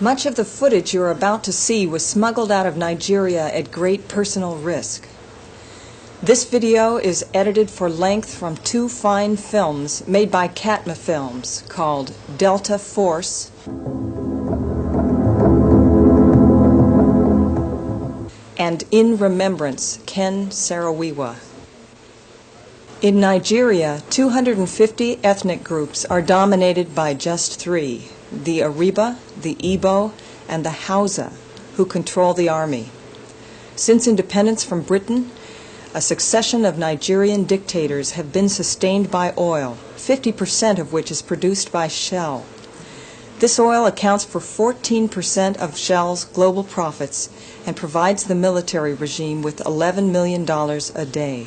Much of the footage you are about to see was smuggled out of Nigeria at great personal risk. This video is edited for length from two fine films made by Katma Films called Delta Force and In Remembrance, Ken Saro-Wiwa. In Nigeria, 250 ethnic groups are dominated by just three: the Ariba, the Igbo, and the Hausa, who control the army. Since independence from Britain, a succession of Nigerian dictators have been sustained by oil, 50% of which is produced by Shell. This oil accounts for 14% of Shell's global profits and provides the military regime with $11 million a day.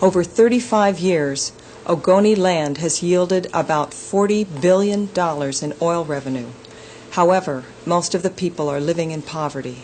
Over 35 years, Ogoni land has yielded about $40 billion in oil revenue. However, most of the people are living in poverty.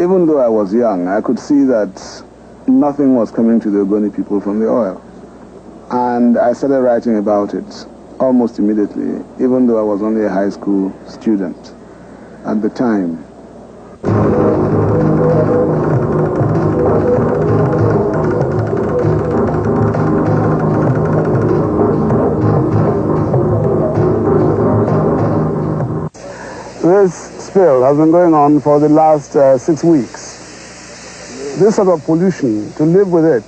Even though I was young, I could see that nothing was coming to the Ogoni people from the oil. And I started writing about it almost immediately, even though I was only a high school student at the time. This spill has been going on for the last 6 weeks. This sort of pollution, to live with it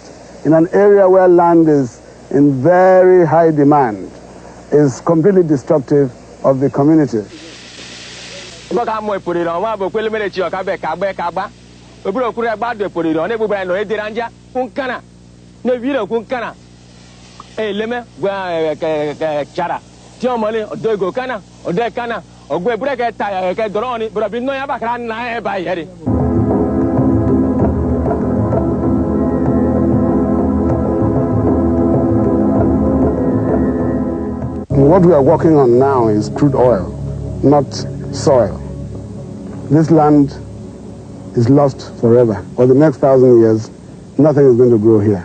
in an area where land is in very high demand, is completely destructive of the community. What we are working on now is crude oil, not soil. This land is lost forever. For the next 1,000 years, nothing is going to grow here.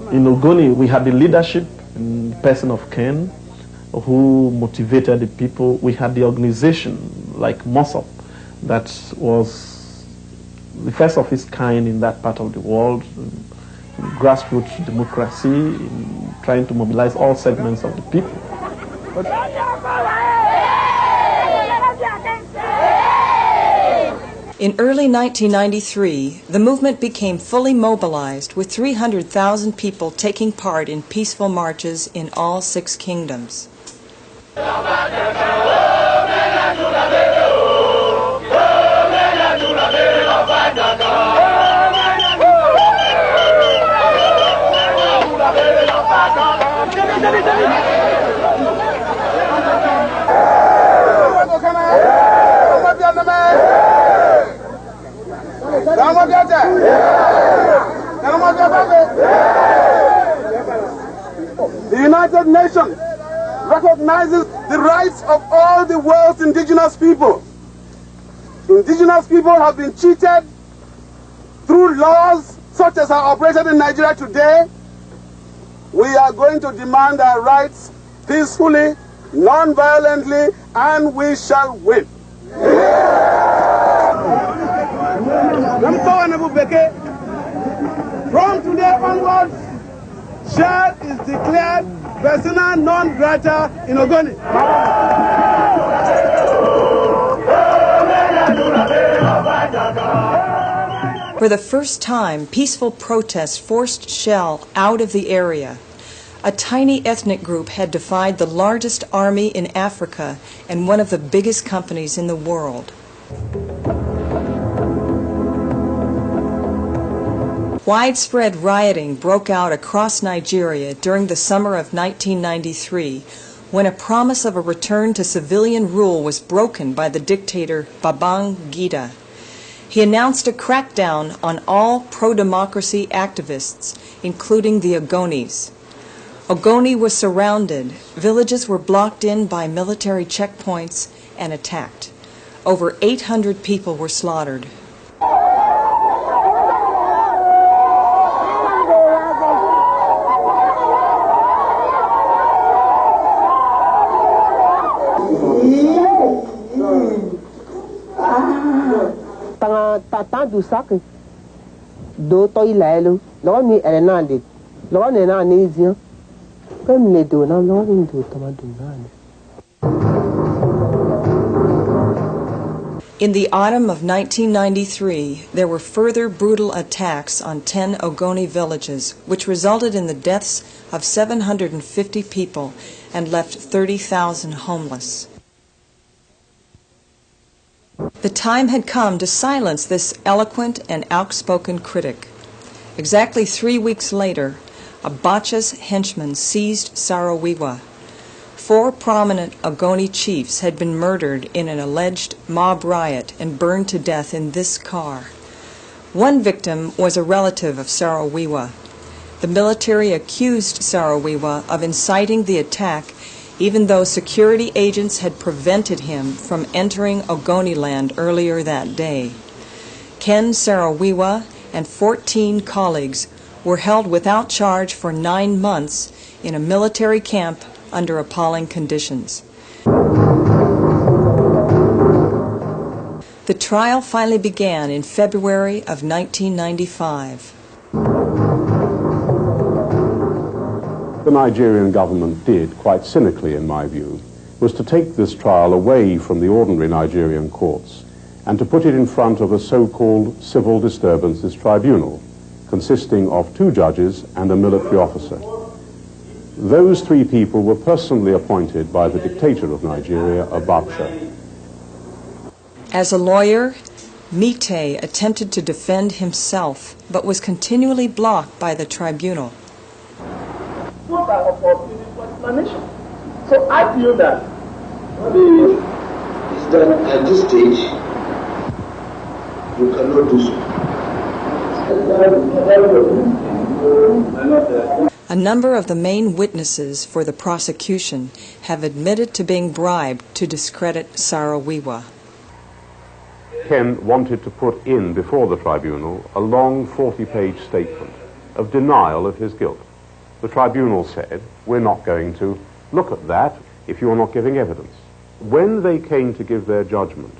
In Ogoni, we had the leadership in the person of Ken, who motivated the people. We had the organization like MOSOP that was the first of its kind in that part of the world, grassroots democracy, trying to mobilize all segments of the people. In early 1993, the movement became fully mobilized, with 300,000 people taking part in peaceful marches in all 6 kingdoms. The United Nations recognizes the rights of all the world's indigenous people. Indigenous people have been cheated through laws such as are operated in Nigeria today. We are going to demand our rights peacefully, non-violently, and we shall win. From today onwards, Shell is declared persona non grata in Ogoni. For the first time, peaceful protests forced Shell out of the area. A tiny ethnic group had defied the largest army in Africa and one of the biggest companies in the world. Widespread rioting broke out across Nigeria during the summer of 1993, when a promise of a return to civilian rule was broken by the dictator Babangida. He announced a crackdown on all pro-democracy activists, including the Ogonis. Ogoni was surrounded, villages were blocked in by military checkpoints and attacked. Over 800 people were slaughtered. Du sac do to ilelo lo ni elena de lo ni na ni zin comme les do na lo ni do to ma do na. In the autumn of 1993, there were further brutal attacks on 10 Ogoni villages, which resulted in the deaths of 750 people and left 30,000 homeless. The time had come to silence this eloquent and outspoken critic. Exactly 3 weeks later, Abacha's henchmen seized Saro-Wiwa. 4 prominent Ogoni chiefs had been murdered in an alleged mob riot and burned to death in this car. One victim was a relative of Saro-Wiwa. The military accused Saro-Wiwa of inciting the attack, even though security agents had prevented him from entering Ogoni land earlier that day. Ken Saro-Wiwa and 14 colleagues were held without charge for 9 months in a military camp under appalling conditions. The trial finally began in February of 1995. The Nigerian government did, quite cynically in my view, was to take this trial away from the ordinary Nigerian courts and to put it in front of a so-called civil disturbances tribunal, consisting of 2 judges and a military officer. Those 3 people were personally appointed by the dictator of Nigeria, Abacha. As a lawyer, Mite attempted to defend himself, but was continually blocked by the tribunal. Those are opportunities for explanation. So I feel that is that at this stage you cannot do so. A number of the main witnesses for the prosecution have admitted to being bribed to discredit Saro-Wiwa. Ken wanted to put in before the tribunal a long 40-page statement of denial of his guilt. The tribunal said, we're not going to look at that if you're not giving evidence. When they came to give their judgment,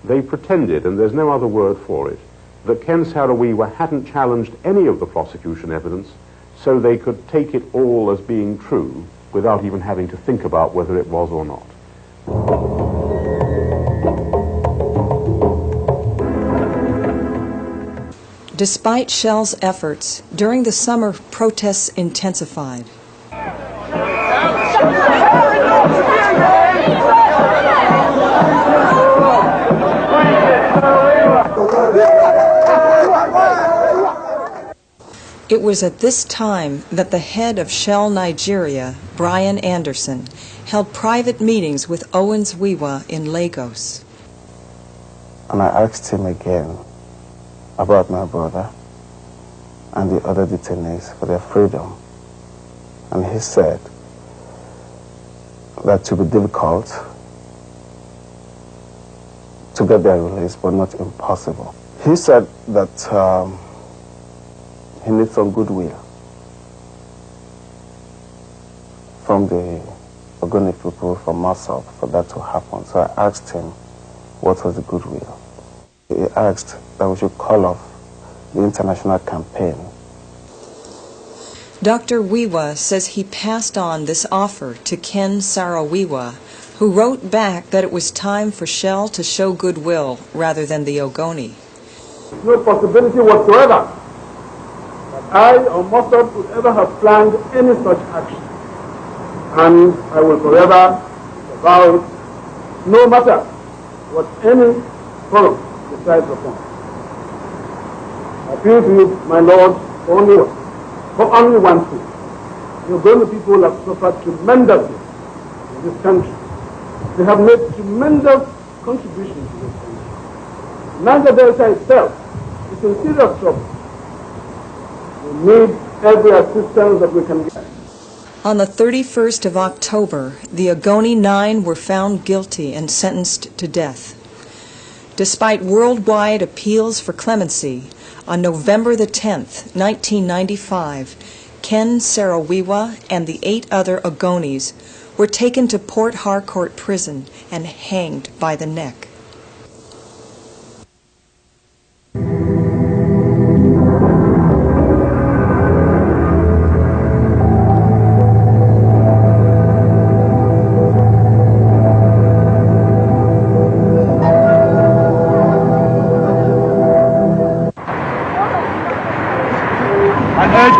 they pretended, and there's no other word for it, that Ken Saro-Wiwa hadn't challenged any of the prosecution evidence, so they could take it all as being true without even having to think about whether it was or not. Despite Shell's efforts, during the summer protests intensified. It was at this time that the head of Shell Nigeria, Brian Anderson, held private meetings with Owens Wiwa in Lagos. And I asked him again about my brother and the other detainees for their freedom. And he said that it would be difficult to get their release, but not impossible. He said that he needs some goodwill from the Ogoni people, from Mossop, for that to happen. So I asked him what was the goodwill. He asked that we should call off the international campaign. Dr. Wiwa says he passed on this offer to Ken Saro-Wiwa, who wrote back that it was time for Shell to show goodwill rather than the Ogoni. no possibility whatsoever that I or Mossad would ever have planned any such action. And I will forever vow it, no matter what any forum decides upon. I appeal to you, my Lord, for only one thing. The Ogoni people have suffered tremendously in this country. They have made tremendous contributions to this country. Niger Delta itself is in serious trouble. We need every assistance that we can get. On the 31st of October, the Ogoni 9 were found guilty and sentenced to death. Despite worldwide appeals for clemency, on November the 10th, 1995, Ken Saro-Wiwa and the 8 other Ogonis were taken to Port Harcourt Prison and hanged by the neck.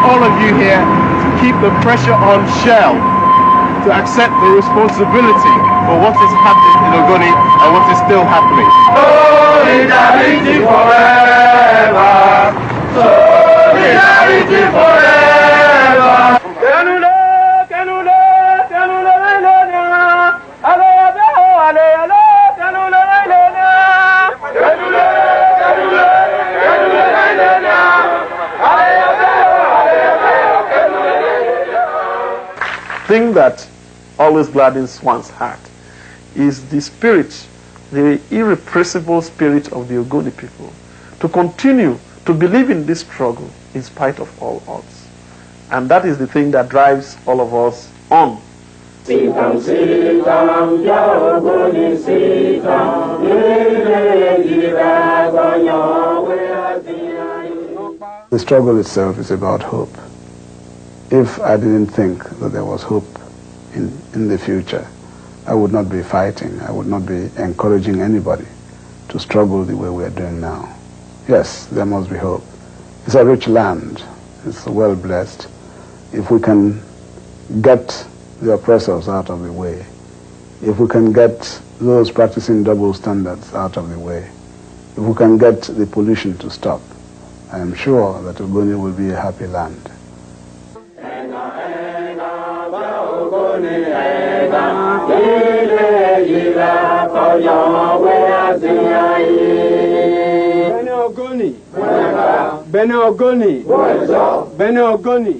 All of you here to keep the pressure on Shell to accept the responsibility for what is happening in Ogoni and what is still happening. Solidarity forever! Solidarity forever! Thing that always gladdens one's heart is the spirit, the irrepressible spirit of the Ogoni people, to continue to believe in this struggle in spite of all odds. And that is the thing that drives all of us on. The struggle itself is about hope. If I didn't think that there was hope in the future, I would not be fighting. I would not be encouraging anybody to struggle the way we are doing now. Yes, there must be hope. It's a rich land. It's well blessed. If we can get the oppressors out of the way, if we can get those practicing double standards out of the way, if we can get the pollution to stop, I am sure that Ogoni will be a happy land. Bene Ogoni, Bene Ogoni,